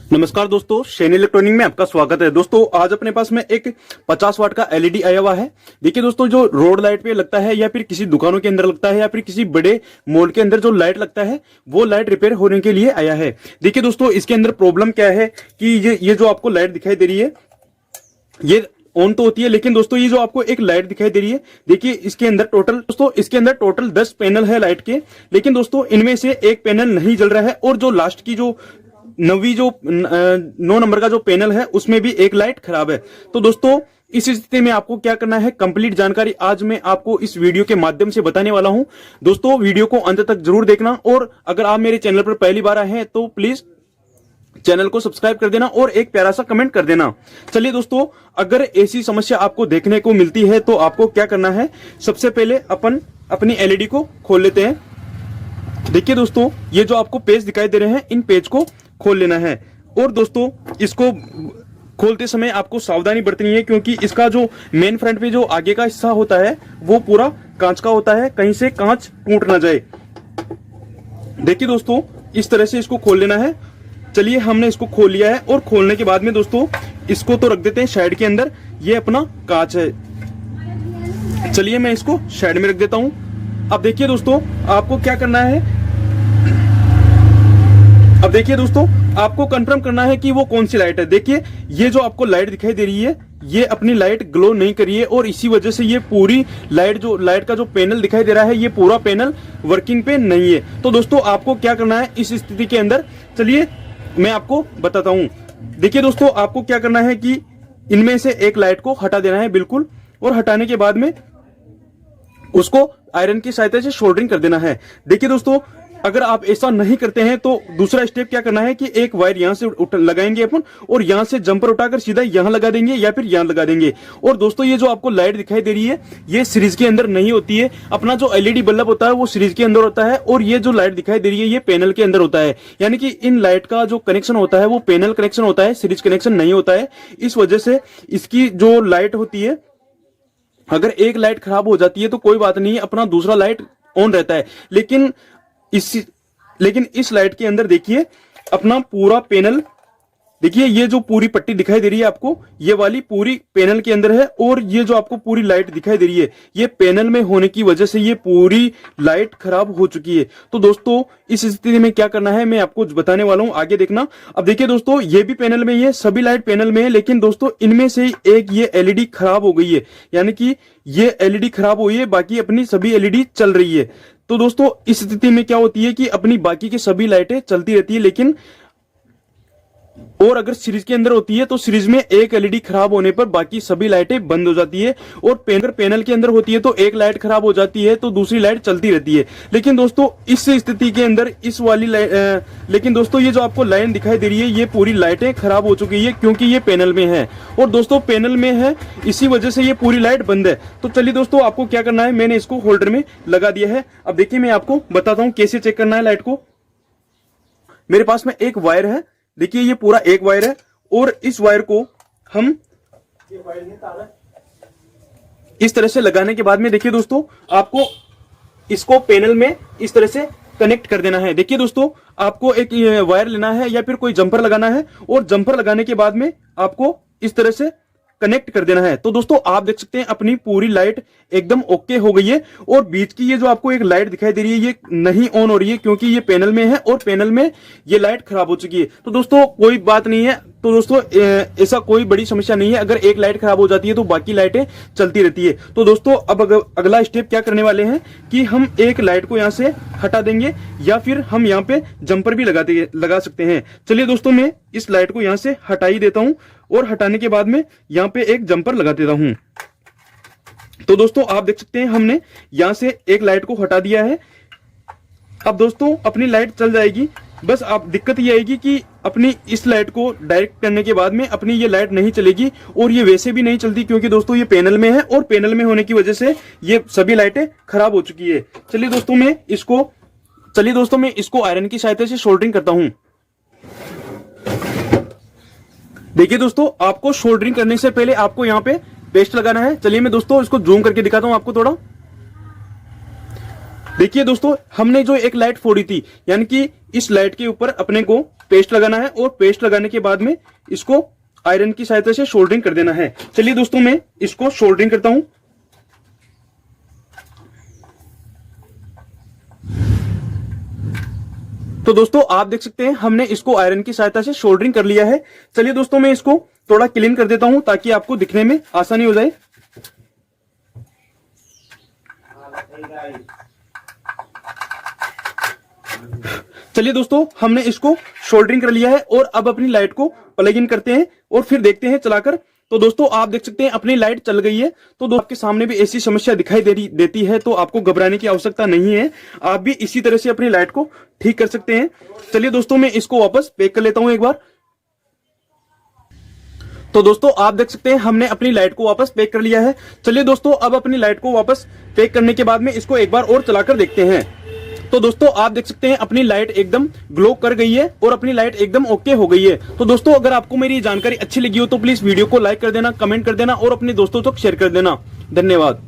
नमस्कार दोस्तों, Shane electronic में आपका स्वागत है। दोस्तों आज अपने पास में एक 50 वाट का एलईडी आया हुआ है। देखिए दोस्तों, जो रोड लाइट पे लगता है या फिर किसी दुकानों के अंदर लगता है या फिर किसी बड़े मॉल के अंदर जो लाइट लगता है वो लाइट रिपेयर होने के लिए आया है। देखिए दोस्तों, इसके अंदर प्रॉब्लम क्या है कि ये जो आपको लाइट दिखाई दे रही है ये ऑन तो होती है, लेकिन दोस्तों ये जो आपको एक लाइट दिखाई दे रही है, देखिए इसके अंदर टोटल 10 पैनल है लाइट के, लेकिन दोस्तों इनमें से एक पैनल नहीं जल रहा है और जो लास्ट की जो 9 नंबर का जो पैनल है उसमें भी एक लाइट खराब है। तो दोस्तों इस स्थिति में आपको क्या करना है, कंप्लीट जानकारी आज मैं आपको इस वीडियो के माध्यम से बताने वाला हूं। दोस्तों वीडियो को अंत तक जरूर देखना और अगर आप मेरे चैनल पर पहली बार आए हैं तो प्लीज चैनल को सब्सक्राइब कर देना और एक प्यारा सा कमेंट कर देना। चलिए दोस्तों, अगर ऐसी समस्या आपको देखने को मिलती है तो आपको क्या करना है, सबसे पहले अपन अपनी एलईडी को खोल लेते हैं। देखिए दोस्तों, ये जो आपको पेज दिखाई दे रहे हैं इन पेज को खोल लेना है और दोस्तों इसको खोलते समय आपको सावधानी बरतनी है, क्योंकि इसका जो मेन फ्रंट पे जो आगे का हिस्सा होता है वो पूरा कांच का होता है, कहीं से कांच टूट ना जाए। देखिए दोस्तों, इस तरह से इसको खोल लेना है। चलिए हमने इसको खोल लिया है और खोलने के बाद में दोस्तों इसको तो रख देते हैं साइड के अंदर। ये अपना कांच है, चलिए मैं इसको साइड में रख देता हूं। अब देखिए दोस्तों, आपको क्या करना है, अब देखिए दोस्तों आपको कंफर्म करना है कि वो कौन सी लाइट है। देखिए ये जो आपको लाइट दिखाई दे रही है ये अपनी लाइट ग्लो नहीं कर रही है और इसी वजह से ये पूरी लाइट का जो पैनल दिखाई दे रहा है ये पूरा पैनल वर्किंग पे नहीं है। तो दोस्तों आपको क्या करना है इस स्थिति के अंदर, चलिए मैं आपको बताता हूं। देखिए दोस्तों, आपको क्या करना है कि इनमें से एक लाइट को हटा देना है बिल्कुल, और हटाने के बाद में उसको आयरन की सहायता से सोल्डरिंग कर देना है। देखिए दोस्तों, अगर आप ऐसा नहीं करते हैं तो दूसरा स्टेप क्या करना है कि एक वायर यहां से लगाएंगे अपन और यहां से जंपर उठाकर सीधा यहां लगा देंगे या फिर यहां लगा देंगे। और दोस्तों ये जो आपको लाइट दिखाई दे रही है ये सीरीज के अंदर नहीं होती है, अपना जो एलईडी बल्ब होता है वो सीरीज के अंदर होता है और ये जो लाइट दिखाई दे रही है ये पैनल के अंदर होता है। यानी कि इन लाइट का जो कनेक्शन होता है वो पैनल कनेक्शन होता है, सीरीज कनेक्शन नहीं होता है। इस वजह से इसकी जो लाइट होती है, अगर एक लाइट खराब हो जाती है तो कोई बात नहीं है, अपना दूसरा लाइट ऑन रहता है। लेकिन इस लाइट के अंदर देखिए अपना पूरा पैनल, देखिए ये जो पूरी पट्टी दिखाई दे रही है आपको ये वाली पूरी पैनल के अंदर है और ये जो आपको पूरी लाइट दिखाई दे रही है ये पैनल में होने की वजह से ये पूरी लाइट खराब हो चुकी है। तो दोस्तों इस स्थिति में क्या करना है मैं आपको बताने वाला हूं, आगे देखना। अब देखिए दोस्तों, ये भी पैनल में ही है, सभी लाइट पैनल में है, लेकिन दोस्तों इनमें से एक ये एलईडी खराब हो गई है, यानी कि ये एलईडी खराब हुई है, बाकी अपनी सभी एलईडी चल रही है। तो दोस्तों इस स्थिति में क्या होती है कि अपनी बाकी की सभी लाइटें चलती रहती है, लेकिन और अगर सीरीज के अंदर होती है तो सीरीज में एक एलईडी खराब होने पर बाकी सभी लाइटें बंद हो जाती है, और पैनल के अंदर होती है तो एक लाइट खराब हो जाती है तो दूसरी लाइट चलती रहती है। लेकिन दोस्तों इस स्थिति के अंदर इस वाली लेकिन दोस्तों ये जो आपको लाइन दिखाई दे रही है ये पूरी लाइटें खराब हो चुकी है, क्योंकि ये पैनल में है और दोस्तों पैनल में है इसी वजह से ये पूरी लाइट बंद है। तो चलिए दोस्तों आपको क्या करना है, मैंने इसको होल्डर में लगा दिया है। अब देखिए मैं आपको बताता हूं कैसे चेक करना है लाइट को। मेरे पास में एक वायर है, देखिए ये पूरा एक वायर है और इस वायर को हम इस तरह से लगाने के बाद में देखिए दोस्तों आपको इसको पैनल में इस तरह से कनेक्ट कर देना है। देखिए दोस्तों, आपको एक वायर लेना है या फिर कोई जंपर लगाना है और जंपर लगाने के बाद में आपको इस तरह से कनेक्ट कर देना है। तो दोस्तों आप देख सकते हैं अपनी पूरी लाइट एकदम ओके हो गई है और बीच की ये जो आपको एक लाइट दिखाई दे रही है ये नहीं ऑन हो रही है, क्योंकि ये पैनल में है और पैनल में ये लाइट खराब हो चुकी है। तो दोस्तों कोई बात नहीं है, तो दोस्तों ऐसा कोई बड़ी समस्या नहीं है, अगर एक लाइट खराब हो जाती है तो बाकी लाइटें चलती रहती है। तो दोस्तों अब अगला स्टेप क्या करने वाले हैं कि हम एक लाइट को यहां से हटा देंगे या फिर हम यहां पे जंपर भी लगा सकते हैं। चलिए दोस्तों मैं इस लाइट को यहां से हटा ही देता हूं और हटाने के बाद में यहां पे एक जंपर लगा देता हूं। तो दोस्तों आप देख सकते हैं हमने यहां से एक लाइट को हटा दिया है। अब दोस्तों अपनी लाइट चल जाएगी, बस आप दिक्कत ये आएगी कि अपनी इस लाइट को डायरेक्ट करने के बाद में अपनी ये लाइट नहीं चलेगी और ये वैसे भी नहीं चलती, क्योंकि दोस्तों ये पैनल में है और पैनल में होने की वजह से ये सभी लाइटें खराब हो चुकी है। चलिए दोस्तों मैं इसको आयरन की सहायता से सोल्डरिंग करता हूं। देखिए दोस्तों, आपको सोल्डरिंग करने से पहले आपको यहां पे पेस्ट लगाना है। चलिए मैं दोस्तों इसको जूम करके दिखाता हूं आपको थोड़ा। देखिए दोस्तों, हमने जो एक लाइट फोड़ी थी, यानी कि इस लाइट के ऊपर अपने को पेस्ट लगाना है और पेस्ट लगाने के बाद में इसको आयरन की सहायता से सोल्डरिंग कर देना है। चलिए दोस्तों मैं इसको सोल्डरिंग करता हूं। तो दोस्तों आप देख सकते हैं हमने इसको आयरन की सहायता से सोल्डरिंग कर लिया है। चलिए दोस्तों मैं इसको थोड़ा क्लीन कर देता हूं ताकि आपको दिखने में आसानी हो जाए। चलिए दोस्तों हमने इसको सोल्डरिंग कर लिया है और अब अपनी लाइट को प्लग इन करते हैं और फिर देखते हैं चलाकर। तो दोस्तों आप देख सकते हैं अपनी लाइट चल गई है। तो दोस्तों आपके सामने भी ऐसी समस्या दिखाई देती है तो आपको घबराने की आवश्यकता नहीं है, आप भी इसी तरह से अपनी लाइट को ठीक कर सकते हैं। चलिए दोस्तों मैं इसको वापस पैक कर लेता हूं एक बार। तो दोस्तों आप देख सकते हैं हमने अपनी लाइट को वापस पैक कर लिया है। चलिए दोस्तों अब अपनी लाइट को वापस पैक करने के बाद में इसको एक बार और चलाकर देखते हैं। तो दोस्तों आप देख सकते हैं अपनी लाइट एकदम ग्लो कर गई है और अपनी लाइट एकदम ओके हो गई है। तो दोस्तों अगर आपको मेरी जानकारी अच्छी लगी हो तो प्लीज वीडियो को लाइक कर देना, कमेंट कर देना और अपने दोस्तों तक शेयर कर देना। धन्यवाद।